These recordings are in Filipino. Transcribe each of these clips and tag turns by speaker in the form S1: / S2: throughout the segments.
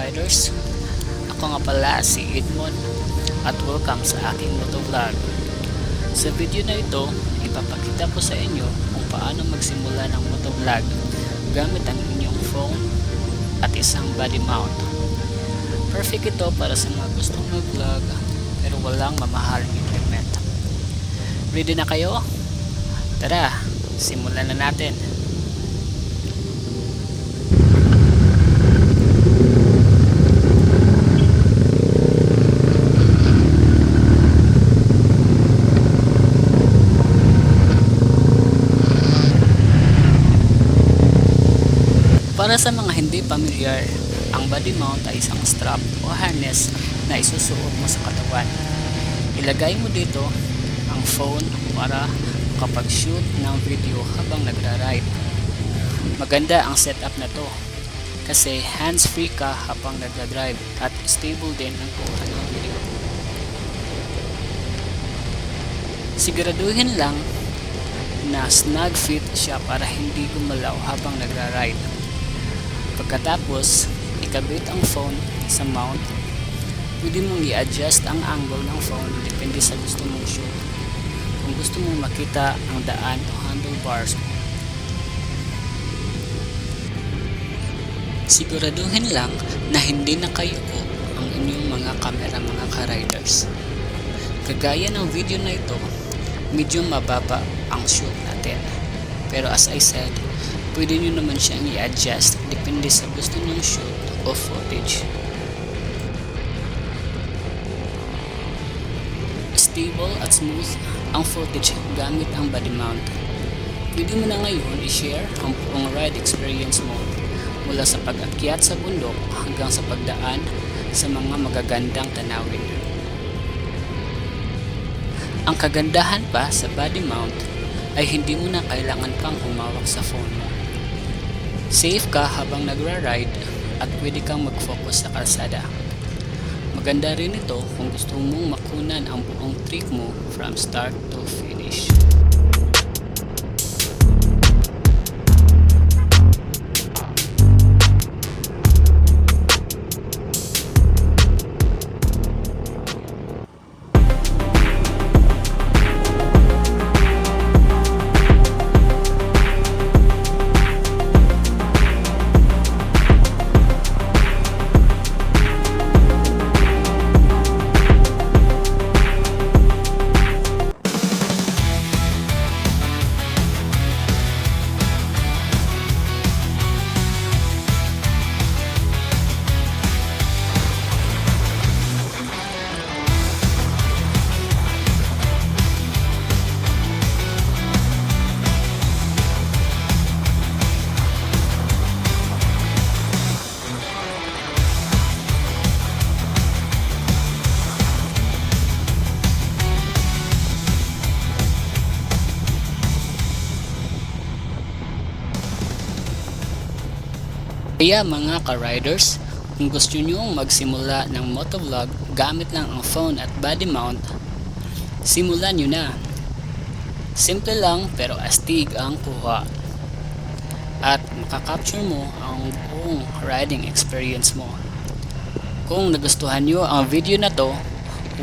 S1: ka-riders, ako nga pala si Edmond at welcome sa aking motovlog. Sa video na ito, ipapakita ko sa inyo kung paano magsimula ng motovlog gamit ang inyong phone at isang body mount. Perfect ito para sa mga gustong mag-vlog pero walang mamahaling equipment. Ready na kayo? Tara, simulan na natin. Para sa mga hindi pamilyar, ang body mount ay isang strap o harness na isusuot mo sa katawan. Ilagay mo dito ang phone para makapag-shoot ng video habang nagra-ride. Maganda ang setup na to kasi hands-free ka habang nagdadrive at stable din ang kuha ng video. Siguraduhin lang na snug fit siya para hindi gumalaw habang nagra-ride. Pagkatapos, ikabit ang phone sa mount. Pwede mong i-adjust ang angle ng phone depende sa gusto mong shoot. Kung gusto mong makita ang daan o handlebars, siguraduhin lang na hindi nakayuko ang inyong mga camera mga ka-riders. Kagaya ng video na ito, medyo mababa ang shoot natin. Pero as I said, pwede nyo naman siyang i-adjust depende sa gusto nyong shoot o footage. Stable at smooth ang footage gamit ang body mount. Pwede mo na ngayon i-share ang buong ride experience mo mula sa pag-akyat sa bundok hanggang sa pagdaan sa mga magagandang tanawin. Ang kagandahan pa sa body mount ay hindi mo na kailangan pang humawak sa phone mo. Safe ka habang nagra-ride at pwede kang mag-focus sa kalsada. Maganda rin ito kung gusto mong makunan ang buong trip mo from start to finish. Kaya mga ka-riders, kung gusto nyo magsimula ng motovlog gamit lang ang phone at body mount, simulan nyo na. Simple lang pero astig ang kuha. At makakapture mo ang buong riding experience mo. Kung nagustuhan nyo ang video na to,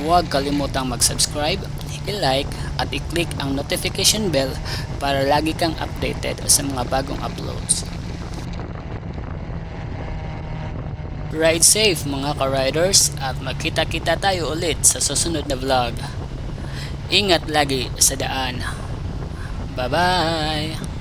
S1: huwag kalimutang mag-subscribe, i-like at i-click ang notification bell para lagi kang updated sa mga bagong uploads. Ride safe mga ka-riders at magkita-kita tayo ulit sa susunod na vlog. Ingat lagi sa daan. Bye-bye!